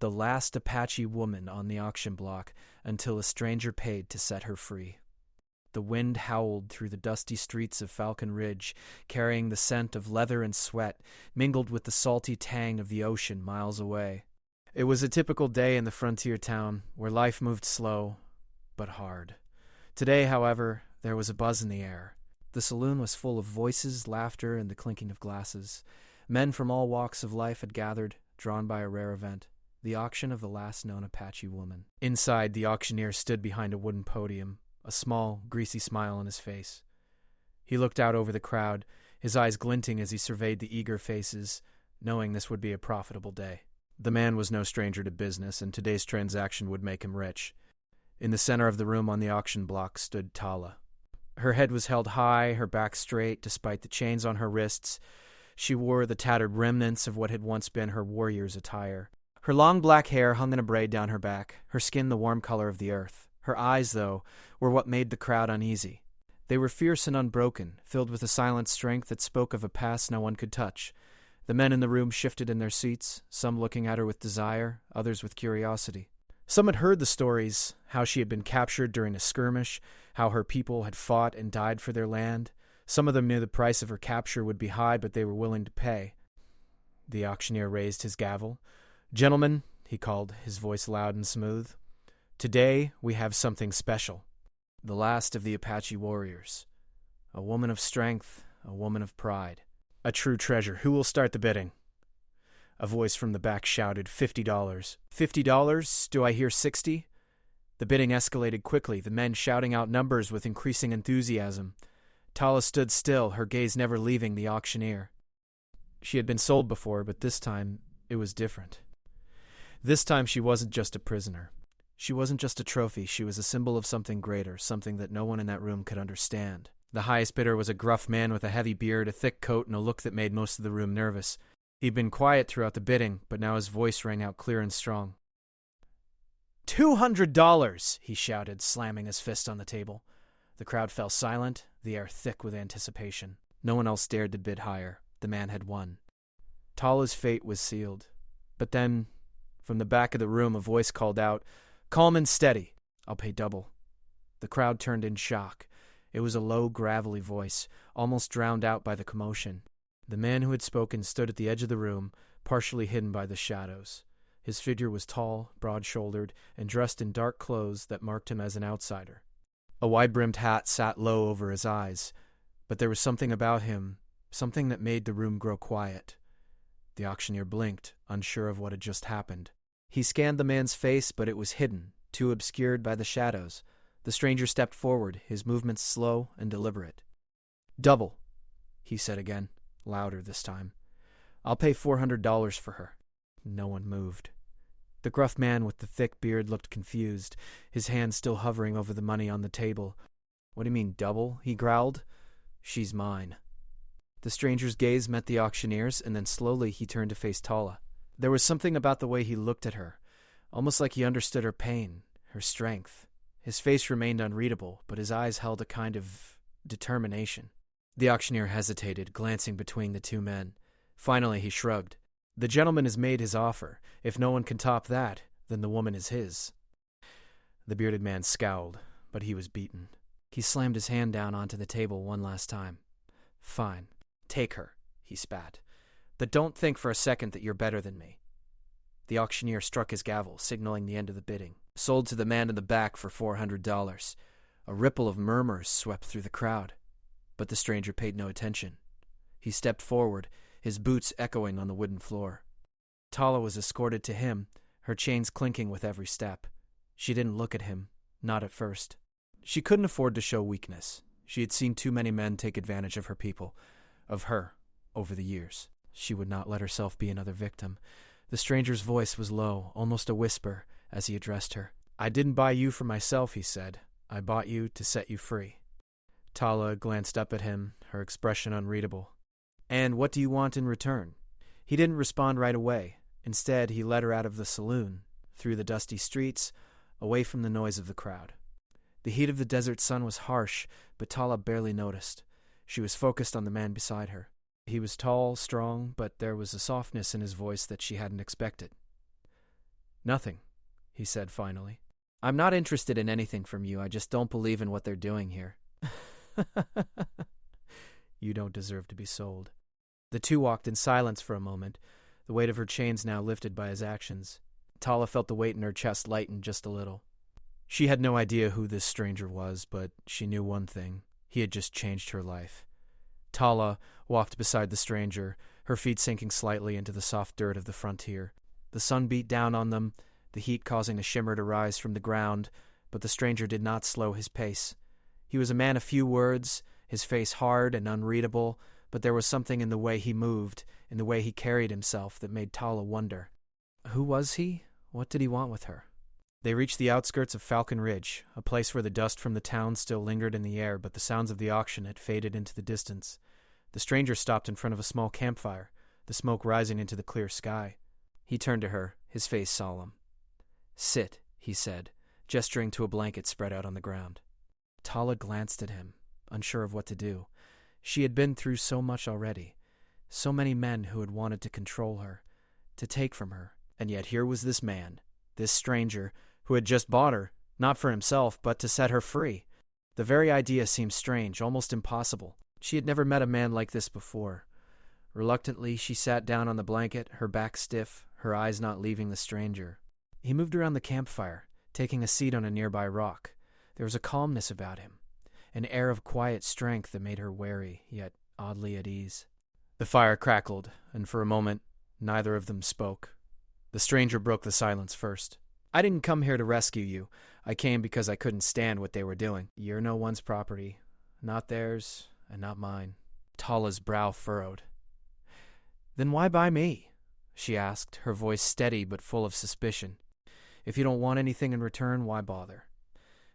the last Apache woman on the auction block until a stranger paid to set her free. The wind howled through the dusty streets of Falcon Ridge, carrying the scent of leather and sweat, mingled with the salty tang of the ocean miles away. It was a typical day in the frontier town, where life moved slow, but hard. Today, however, there was a buzz in the air. The saloon was full of voices, laughter, and the clinking of glasses. Men from all walks of life had gathered, drawn by a rare event, the auction of the last known Apache woman. Inside, the auctioneer stood behind a wooden podium, a small, greasy smile on his face. He looked out over the crowd, his eyes glinting as he surveyed the eager faces, knowing this would be a profitable day. The man was no stranger to business, and today's transaction would make him rich. In the center of the room on the auction block stood Tala. Her head was held high, her back straight, despite the chains on her wrists. She wore the tattered remnants of what had once been her warrior's attire. Her long black hair hung in a braid down her back, her skin the warm color of the earth. Her eyes, though, were what made the crowd uneasy. They were fierce and unbroken, filled with a silent strength that spoke of a past no one could touch. The men in the room shifted in their seats, some looking at her with desire, others with curiosity. Some had heard the stories, how she had been captured during a skirmish, how her people had fought and died for their land. Some of them knew the price of her capture would be high, but they were willing to pay. The auctioneer raised his gavel. "Gentlemen," he called, his voice loud and smooth, "today we have something special. The last of the Apache warriors. A woman of strength, a woman of pride. A true treasure. Who will start the bidding?" A voice from the back shouted, $50. $50? Do I hear 60? The bidding escalated quickly, the men shouting out numbers with increasing enthusiasm. Tala stood still, her gaze never leaving the auctioneer. She had been sold before, but this time it was different. This time she wasn't just a prisoner. She wasn't just a trophy, she was a symbol of something greater, something that no one in that room could understand. The highest bidder was a gruff man with a heavy beard, a thick coat, and a look that made most of the room nervous. He'd been quiet throughout the bidding, but now his voice rang out clear and strong. $200, he shouted, slamming his fist on the table. The crowd fell silent, the air thick with anticipation. No one else dared to bid higher. The man had won. Tala's fate was sealed. But then, from the back of the room, a voice called out, "Calm and steady. I'll pay double." The crowd turned in shock. It was a low, gravelly voice, almost drowned out by the commotion. The man who had spoken stood at the edge of the room, partially hidden by the shadows. His figure was tall, broad-shouldered, and dressed in dark clothes that marked him as an outsider. A wide-brimmed hat sat low over his eyes, but there was something about him, something that made the room grow quiet. The auctioneer blinked, unsure of what had just happened. He scanned the man's face, but it was hidden, too obscured by the shadows. The stranger stepped forward, his movements slow and deliberate. "Double," he said again, louder this time. "I'll pay $400 for her." No one moved. The gruff man with the thick beard looked confused, his hand still hovering over the money on the table. "What do you mean, double?" he growled. "She's mine." The stranger's gaze met the auctioneer's, and then slowly he turned to face Tala. There was something about the way he looked at her, almost like he understood her pain, her strength. His face remained unreadable, but his eyes held a kind of determination. The auctioneer hesitated, glancing between the two men. Finally, he shrugged. "The gentleman has made his offer. If no one can top that, then the woman is his." The bearded man scowled, but he was beaten. He slammed his hand down onto the table one last time. "Fine. Take her," he spat. "But don't think for a second that you're better than me." The auctioneer struck his gavel, signaling the end of the bidding. Sold to the man in the back for $400. A ripple of murmurs swept through the crowd, but the stranger paid no attention. He stepped forward, his boots echoing on the wooden floor. Tala was escorted to him, her chains clinking with every step. She didn't look at him, not at first. She couldn't afford to show weakness. She had seen too many men take advantage of her people, of her, over the years. She would not let herself be another victim. The stranger's voice was low, almost a whisper, as he addressed her. "I didn't buy you for myself," he said. "I bought you to set you free." Tala glanced up at him, her expression unreadable. "And what do you want in return?" He didn't respond right away. Instead, he led her out of the saloon, through the dusty streets, away from the noise of the crowd. The heat of the desert sun was harsh, but Tala barely noticed. She was focused on the man beside her. He was tall, strong, but there was a softness in his voice that she hadn't expected. Nothing, he said finally. I'm not interested in anything from you. I just don't believe in what they're doing here. You don't deserve to be sold. The two walked in silence for a moment, the weight of her chains now lifted by his actions. Tala felt the weight in her chest lighten just a little. She had no idea who this stranger was, but she knew one thing. He had just changed her life. Tala walked beside the stranger, her feet sinking slightly into the soft dirt of the frontier. The sun beat down on them, the heat causing a shimmer to rise from the ground, but the stranger did not slow his pace. He was a man of few words, his face hard and unreadable, but there was something in the way he moved, in the way he carried himself, that made Tala wonder. Who was he? What did he want with her? They reached the outskirts of Falcon Ridge, a place where the dust from the town still lingered in the air, but the sounds of the auction had faded into the distance. The stranger stopped in front of a small campfire, the smoke rising into the clear sky. He turned to her, his face solemn. "Sit," he said, gesturing to a blanket spread out on the ground. Tala glanced at him, unsure of what to do. She had been through so much already, so many men who had wanted to control her, to take from her, and yet here was this man, this stranger, who had just bought her, not for himself, but to set her free. The very idea seemed strange, almost impossible. She had never met a man like this before. Reluctantly, she sat down on the blanket, her back stiff, her eyes not leaving the stranger. He moved around the campfire, taking a seat on a nearby rock. There was a calmness about him, an air of quiet strength that made her wary, yet oddly at ease. The fire crackled, and for a moment, neither of them spoke. The stranger broke the silence first. "I didn't come here to rescue you. I came because I couldn't stand what they were doing. You're no one's property. Not theirs, and not mine." Tala's brow furrowed. "Then why buy me?" she asked, her voice steady but full of suspicion. "If you don't want anything in return, why bother?"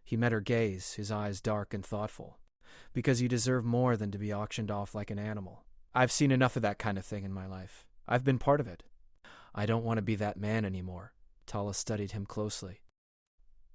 He met her gaze, his eyes dark and thoughtful. "Because you deserve more than to be auctioned off like an animal. I've seen enough of that kind of thing in my life. I've been part of it. I don't want to be that man anymore." Tala studied him closely.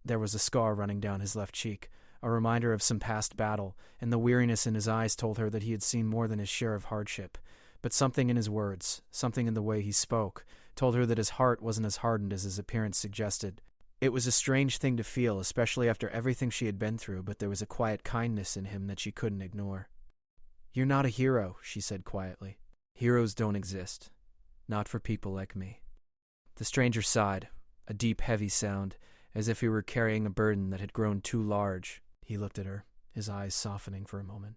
There was a scar running down his left cheek, a reminder of some past battle, and the weariness in his eyes told her that he had seen more than his share of hardship. But something in his words, something in the way he spoke, told her that his heart wasn't as hardened as his appearance suggested. It was a strange thing to feel, especially after everything she had been through, but there was a quiet kindness in him that she couldn't ignore. "You're not a hero," she said quietly. "Heroes don't exist. Not for people like me." The stranger sighed, a deep, heavy sound, as if he were carrying a burden that had grown too large. He looked at her, his eyes softening for a moment.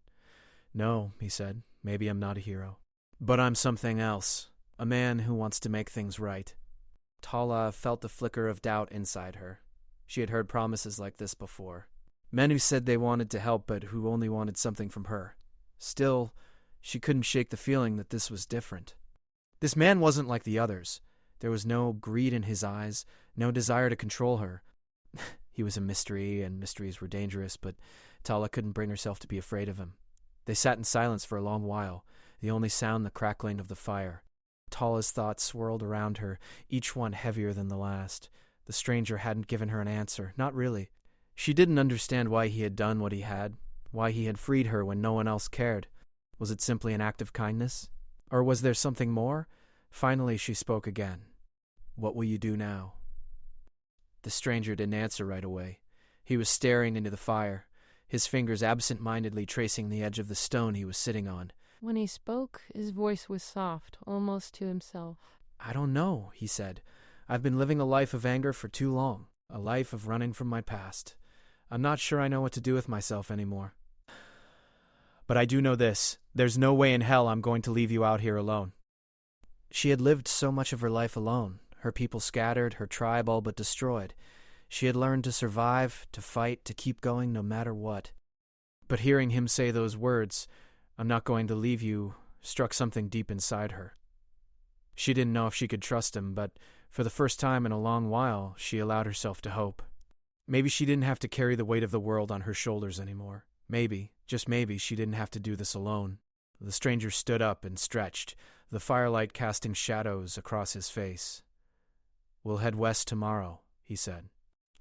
"No," he said, "maybe I'm not a hero. But I'm something else, a man who wants to make things right." Tala felt the flicker of doubt inside her. She had heard promises like this before. Men who said they wanted to help but who only wanted something from her. Still, she couldn't shake the feeling that this was different. This man wasn't like the others. There was no greed in his eyes, no desire to control her. He was a mystery, and mysteries were dangerous, but Tala couldn't bring herself to be afraid of him. They sat in silence for a long while, the only sound the crackling of the fire. Tala's thoughts swirled around her, each one heavier than the last. The stranger hadn't given her an answer, not really. She didn't understand why he had done what he had, why he had freed her when no one else cared. Was it simply an act of kindness? Or was there something more? Finally, she spoke again. "What will you do now?" The stranger didn't answer right away. He was staring into the fire, his fingers absent-mindedly tracing the edge of the stone he was sitting on. When he spoke, his voice was soft, almost to himself. "I don't know," he said. "I've been living a life of anger for too long, a life of running from my past. I'm not sure I know what to do with myself anymore. But I do know this. There's no way in hell I'm going to leave you out here alone." She had lived so much of her life alone, her people scattered, her tribe all but destroyed. She had learned to survive, to fight, to keep going no matter what. But hearing him say those words, "I'm not going to leave you," struck something deep inside her. She didn't know if she could trust him, but for the first time in a long while, she allowed herself to hope. Maybe she didn't have to carry the weight of the world on her shoulders anymore. Maybe, just maybe, she didn't have to do this alone. The stranger stood up and stretched, the firelight casting shadows across his face. "We'll head west tomorrow," he said.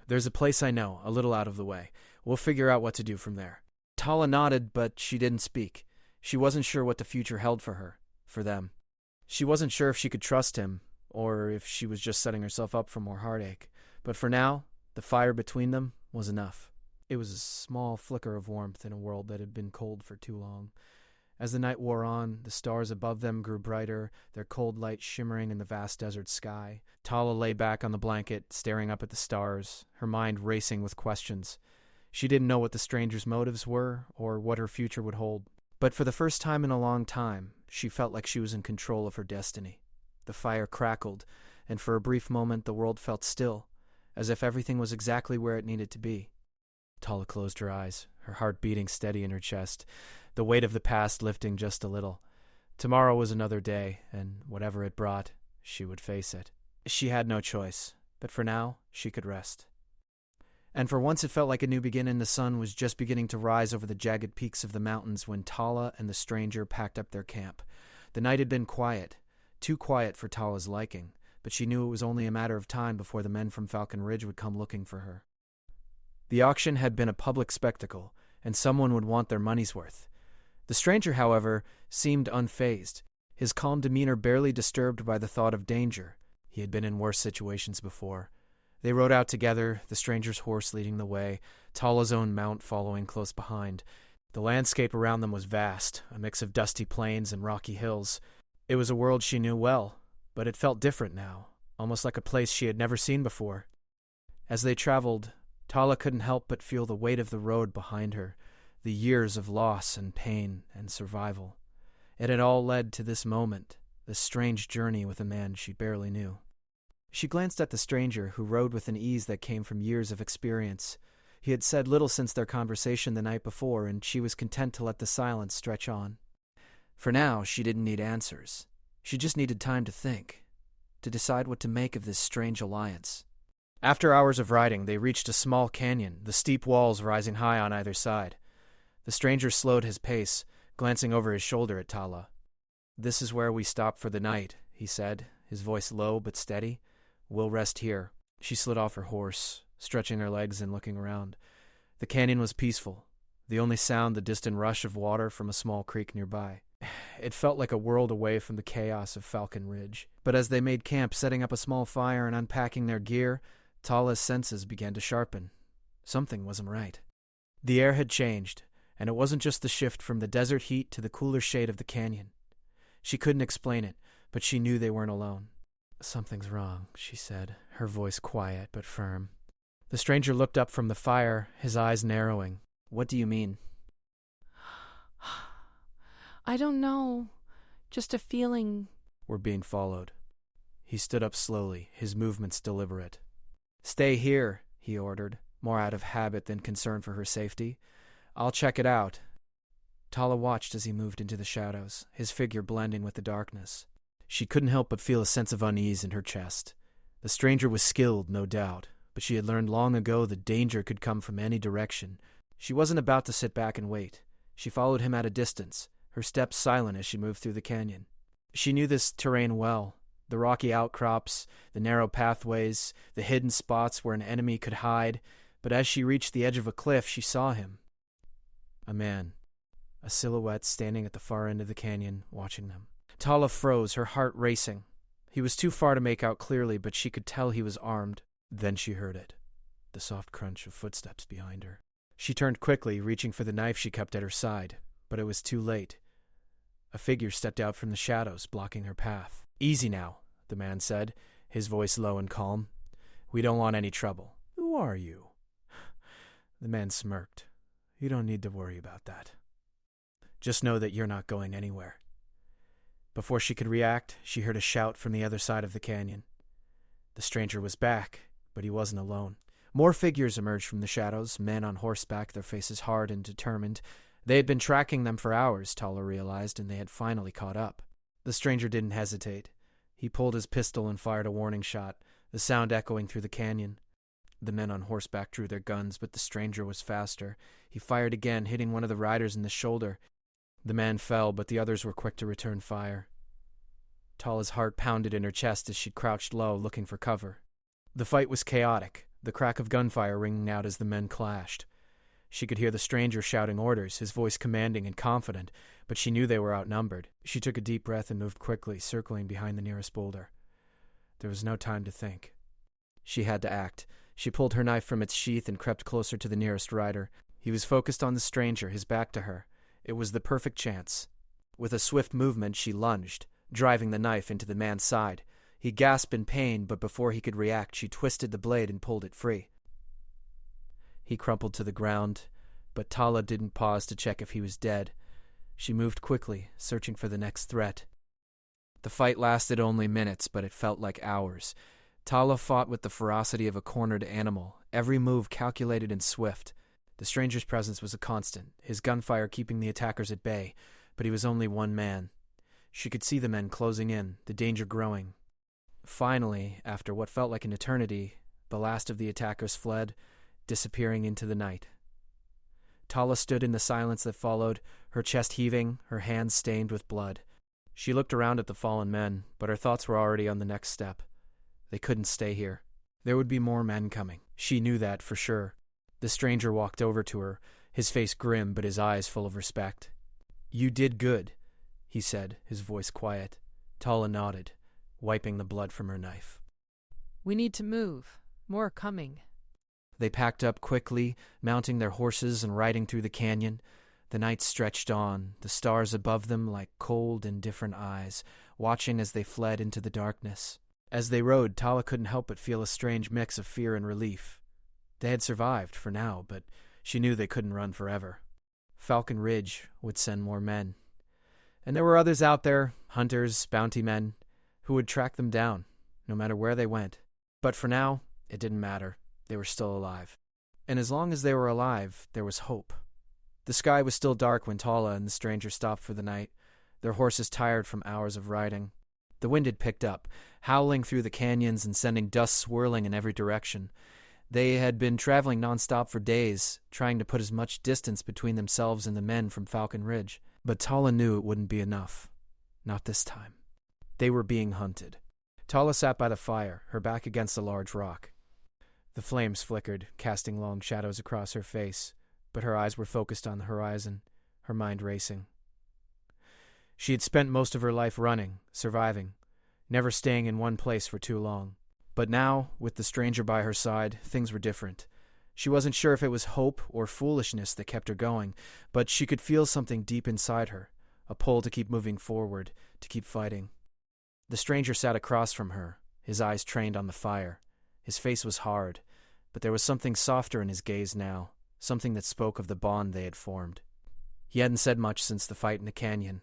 "There's a place I know, a little out of the way. We'll figure out what to do from there." Tala nodded, but she didn't speak. She wasn't sure what the future held for her, for them. She wasn't sure if she could trust him, or if she was just setting herself up for more heartache. But for now, the fire between them was enough. It was a small flicker of warmth in a world that had been cold for too long. As the night wore on, the stars above them grew brighter, their cold light shimmering in the vast desert sky. Tala lay back on the blanket, staring up at the stars, her mind racing with questions. She didn't know what the stranger's motives were or what her future would hold. But for the first time in a long time, she felt like she was in control of her destiny. The fire crackled, and for a brief moment the world felt still, as if everything was exactly where it needed to be. Tala closed her eyes, her heart beating steady in her chest, the weight of the past lifting just a little. Tomorrow was another day, and whatever it brought, she would face it. She had no choice, but for now, she could rest. And for once it felt like a new beginning. The sun was just beginning to rise over the jagged peaks of the mountains when Tala and the stranger packed up their camp. The night had been quiet, too quiet for Tala's liking, but she knew it was only a matter of time before the men from Falcon Ridge would come looking for her. The auction had been a public spectacle, and someone would want their money's worth. The stranger, however, seemed unfazed, his calm demeanor barely disturbed by the thought of danger. He had been in worse situations before. They rode out together, the stranger's horse leading the way, Tala's own mount following close behind. The landscape around them was vast, a mix of dusty plains and rocky hills. It was a world she knew well, but it felt different now, almost like a place she had never seen before. As they traveled, Tala couldn't help but feel the weight of the road behind her, the years of loss and pain and survival. It had all led to this moment, this strange journey with a man she barely knew. She glanced at the stranger, who rode with an ease that came from years of experience. He had said little since their conversation the night before, and she was content to let the silence stretch on. For now, she didn't need answers. She just needed time to think, to decide what to make of this strange alliance. After hours of riding, they reached a small canyon, the steep walls rising high on either side. The stranger slowed his pace, glancing over his shoulder at Tala. "This is where we stop for the night," he said, his voice low but steady. "We'll rest here." She slid off her horse, stretching her legs and looking around. The canyon was peaceful, the only sound the distant rush of water from a small creek nearby. It felt like a world away from the chaos of Falcon Ridge. But as they made camp, setting up a small fire and unpacking their gear, Tala's senses began to sharpen. Something wasn't right. The air had changed, and it wasn't just the shift from the desert heat to the cooler shade of the canyon. She couldn't explain it, but she knew they weren't alone. "Something's wrong," she said, her voice quiet but firm. The stranger looked up from the fire, his eyes narrowing. "What do you mean?" I don't know. Just a feeling. "We're being followed." He stood up slowly, his movements deliberate. "Stay here," he ordered, more out of habit than concern for her safety. "I'll check it out." Tala watched as he moved into the shadows, his figure blending with the darkness. She couldn't help but feel a sense of unease in her chest. The stranger was skilled, no doubt, but she had learned long ago that danger could come from any direction. She wasn't about to sit back and wait. She followed him at a distance, her steps silent as she moved through the canyon. She knew this terrain well, the rocky outcrops, the narrow pathways, the hidden spots where an enemy could hide, but as she reached the edge of a cliff, she saw him. A man, a silhouette standing at the far end of the canyon, watching them. Tala froze, her heart racing. He was too far to make out clearly, but she could tell he was armed. Then she heard it, the soft crunch of footsteps behind her. She turned quickly, reaching for the knife she kept at her side, but it was too late. A figure stepped out from the shadows, blocking her path. "Easy now," the man said, his voice low and calm. "We don't want any trouble." "Who are you?" The man smirked. "You don't need to worry about that. Just know that you're not going anywhere." Before she could react, she heard a shout from the other side of the canyon. The stranger was back, but he wasn't alone. More figures emerged from the shadows, men on horseback, their faces hard and determined. They had been tracking them for hours, Tala realized, and they had finally caught up. The stranger didn't hesitate. He pulled his pistol and fired a warning shot, the sound echoing through the canyon. The men on horseback drew their guns, but the stranger was faster. He fired again, hitting one of the riders in the shoulder. The man fell, but the others were quick to return fire. Tala's heart pounded in her chest as she crouched low, looking for cover. The fight was chaotic, the crack of gunfire ringing out as the men clashed. She could hear the stranger shouting orders, his voice commanding and confident, but she knew they were outnumbered. She took a deep breath and moved quickly, circling behind the nearest boulder. There was no time to think. She had to act. She pulled her knife from its sheath and crept closer to the nearest rider. He was focused on the stranger, his back to her. It was the perfect chance. With a swift movement, she lunged, driving the knife into the man's side. He gasped in pain, but before he could react, she twisted the blade and pulled it free. He crumpled to the ground, but Tala didn't pause to check if he was dead. She moved quickly, searching for the next threat. The fight lasted only minutes, but it felt like hours. Tala fought with the ferocity of a cornered animal, every move calculated and swift. The stranger's presence was a constant, his gunfire keeping the attackers at bay, but he was only one man. She could see the men closing in, the danger growing. Finally, after what felt like an eternity, the last of the attackers fled, disappearing into the night. Tala stood in the silence that followed, her chest heaving, her hands stained with blood. She looked around at the fallen men, but her thoughts were already on the next step. They couldn't stay here. There would be more men coming. She knew that for sure. The stranger walked over to her, his face grim but his eyes full of respect. "You did good," he said, his voice quiet. Tala nodded, wiping the blood from her knife. "We need to move. More are coming." They packed up quickly, mounting their horses and riding through the canyon. The night stretched on, the stars above them like cold, indifferent eyes, watching as they fled into the darkness. As they rode, Tala couldn't help but feel a strange mix of fear and relief. They had survived, for now, but she knew they couldn't run forever. Falcon Ridge would send more men. And there were others out there, hunters, bounty men, who would track them down, no matter where they went. But for now, it didn't matter. They were still alive. And as long as they were alive, there was hope. The sky was still dark when Tala and the stranger stopped for the night, their horses tired from hours of riding. The wind had picked up, howling through the canyons and sending dust swirling in every direction. They had been traveling nonstop for days, trying to put as much distance between themselves and the men from Falcon Ridge. But Tala knew it wouldn't be enough. Not this time. They were being hunted. Tala sat by the fire, her back against a large rock. The flames flickered, casting long shadows across her face, but her eyes were focused on the horizon, her mind racing. She had spent most of her life running, surviving, never staying in one place for too long. But now, with the stranger by her side, things were different. She wasn't sure if it was hope or foolishness that kept her going, but she could feel something deep inside her, a pull to keep moving forward, to keep fighting. The stranger sat across from her, his eyes trained on the fire. His face was hard, but there was something softer in his gaze now, something that spoke of the bond they had formed. He hadn't said much since the fight in the canyon,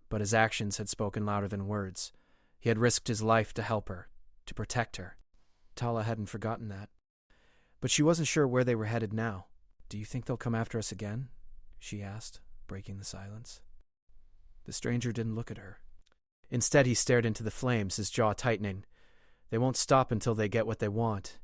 but his actions had spoken louder than words. He had risked his life to help her, to protect her. Tala hadn't forgotten that. But she wasn't sure where they were headed now. "Do you think they'll come after us again?" she asked, breaking the silence. The stranger didn't look at her. Instead, he stared into the flames, his jaw tightening. "They won't stop until they get what they want."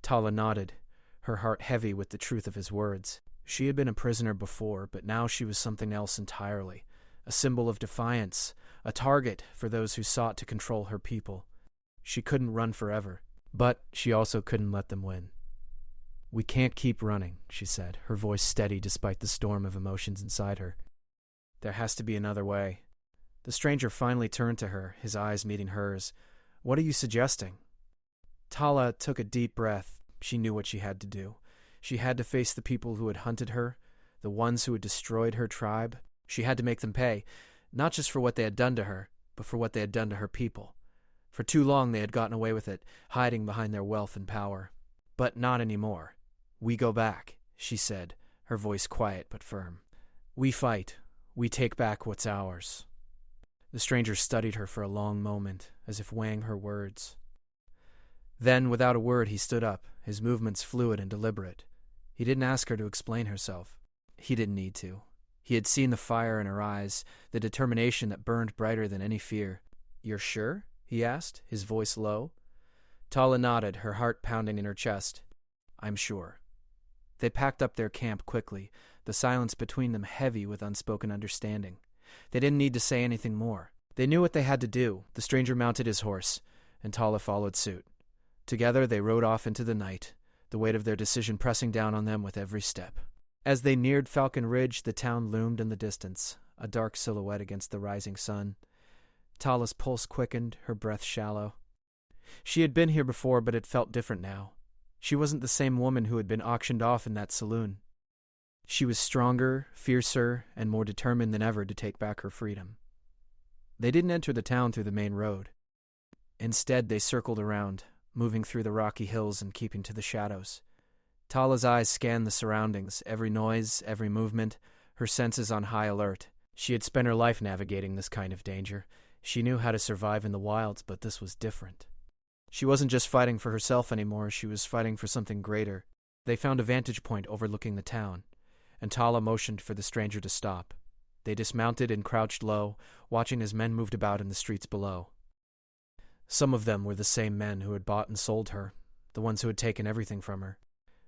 Tala nodded, her heart heavy with the truth of his words. She had been a prisoner before, but now she was something else entirely. A symbol of defiance, a target for those who sought to control her people. She couldn't run forever, but she also couldn't let them win. "We can't keep running," she said, her voice steady despite the storm of emotions inside her. "There has to be another way." The stranger finally turned to her, his eyes meeting hers. "What are you suggesting?" Tala took a deep breath. She knew what she had to do. She had to face the people who had hunted her, the ones who had destroyed her tribe. She had to make them pay, not just for what they had done to her, but for what they had done to her people. For too long they had gotten away with it, hiding behind their wealth and power. But not anymore. "We go back," she said, her voice quiet but firm. "We fight. We take back what's ours." The stranger studied her for a long moment, as if weighing her words. Then, without a word, he stood up, his movements fluid and deliberate. He didn't ask her to explain herself. He didn't need to. He had seen the fire in her eyes, the determination that burned brighter than any fear. "You're sure?" he asked, his voice low. Tala nodded, her heart pounding in her chest. "I'm sure." They packed up their camp quickly, the silence between them heavy with unspoken understanding. They didn't need to say anything more. They knew what they had to do. The stranger mounted his horse, and Tala followed suit. Together they rode off into the night, the weight of their decision pressing down on them with every step. As they neared Falcon Ridge, the town loomed in the distance, a dark silhouette against the rising sun. Tala's pulse quickened, her breath shallow. She had been here before, but it felt different now. She wasn't the same woman who had been auctioned off in that saloon. She was stronger, fiercer, and more determined than ever to take back her freedom. They didn't enter the town through the main road. Instead, they circled around, moving through the rocky hills and keeping to the shadows. Tala's eyes scanned the surroundings, every noise, every movement, her senses on high alert. She had spent her life navigating this kind of danger. She knew how to survive in the wilds, but this was different. She wasn't just fighting for herself anymore, she was fighting for something greater. They found a vantage point overlooking the town, and Tala motioned for the stranger to stop. They dismounted and crouched low, watching as men moved about in the streets below. Some of them were the same men who had bought and sold her, the ones who had taken everything from her.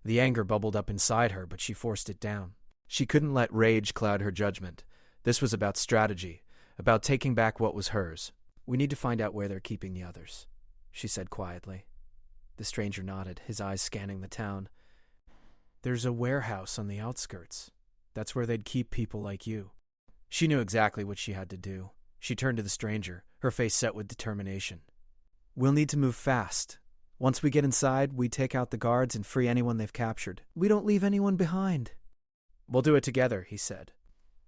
The anger bubbled up inside her, but she forced it down. She couldn't let rage cloud her judgment. This was about strategy, about taking back what was hers. "We need to find out where they're keeping the others," she said quietly. The stranger nodded, his eyes scanning the town. "There's a warehouse on the outskirts. That's where they'd keep people like you." She knew exactly what she had to do. She turned to the stranger, her face set with determination. "We'll need to move fast. Once we get inside, we take out the guards and free anyone they've captured. We don't leave anyone behind." "We'll do it together," he said.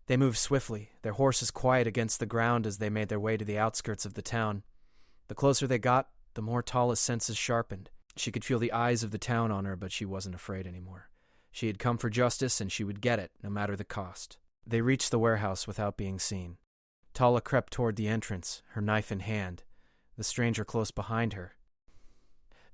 They moved swiftly, their horses quiet against the ground as they made their way to the outskirts of the town. The closer they got, the more Tala's senses sharpened. She could feel the eyes of the town on her, but she wasn't afraid anymore. She had come for justice, and she would get it, no matter the cost. They reached the warehouse without being seen. Tala crept toward the entrance, her knife in hand, the stranger close behind her.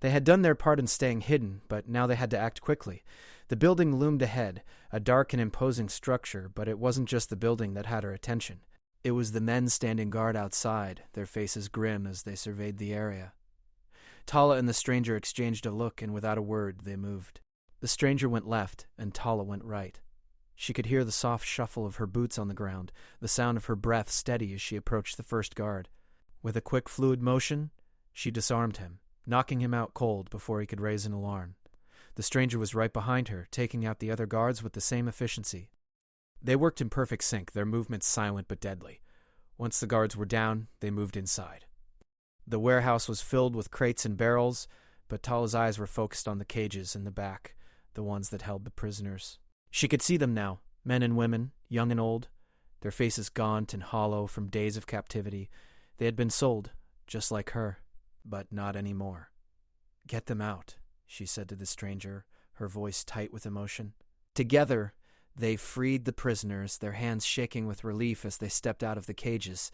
They had done their part in staying hidden, but now they had to act quickly. The building loomed ahead, a dark and imposing structure, but it wasn't just the building that had her attention. It was the men standing guard outside, their faces grim as they surveyed the area. Tala and the stranger exchanged a look, and without a word, they moved. The stranger went left, and Tala went right. She could hear the soft shuffle of her boots on the ground, the sound of her breath steady as she approached the first guard. With a quick, fluid motion, she disarmed him, knocking him out cold before he could raise an alarm. The stranger was right behind her, taking out the other guards with the same efficiency. They worked in perfect sync, their movements silent but deadly. Once the guards were down, they moved inside. The warehouse was filled with crates and barrels, but Tala's eyes were focused on the cages in the back, the ones that held the prisoners. She could see them now, men and women, young and old, their faces gaunt and hollow from days of captivity. They had been sold, just like her, but not anymore. "Get them out," she said to the stranger, her voice tight with emotion. Together, they freed the prisoners, their hands shaking with relief as they stepped out of the cages.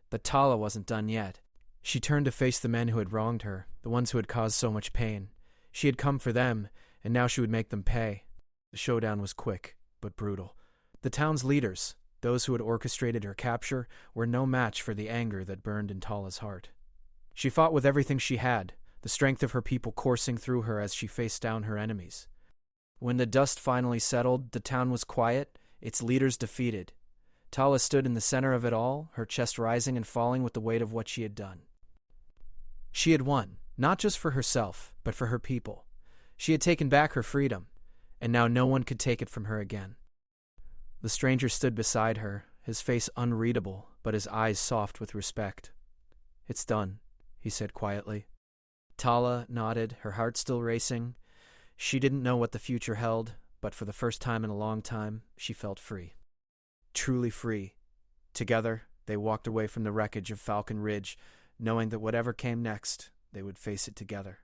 But Tala wasn't done yet. She turned to face the men who had wronged her, the ones who had caused so much pain. She had come for them, and now she would make them pay. The showdown was quick, but brutal. The town's leaders, those who had orchestrated her capture, were no match for the anger that burned in Tala's heart. She fought with everything she had, the strength of her people coursing through her as she faced down her enemies. When the dust finally settled, the town was quiet, its leaders defeated. Tala stood in the center of it all, her chest rising and falling with the weight of what she had done. She had won, not just for herself, but for her people. She had taken back her freedom, and now no one could take it from her again. The stranger stood beside her, his face unreadable, but his eyes soft with respect. "It's done," he said quietly. Tala nodded, her heart still racing. She didn't know what the future held, but for the first time in a long time, she felt free. Truly free. Together, they walked away from the wreckage of Falcon Ridge, knowing that whatever came next, they would face it together.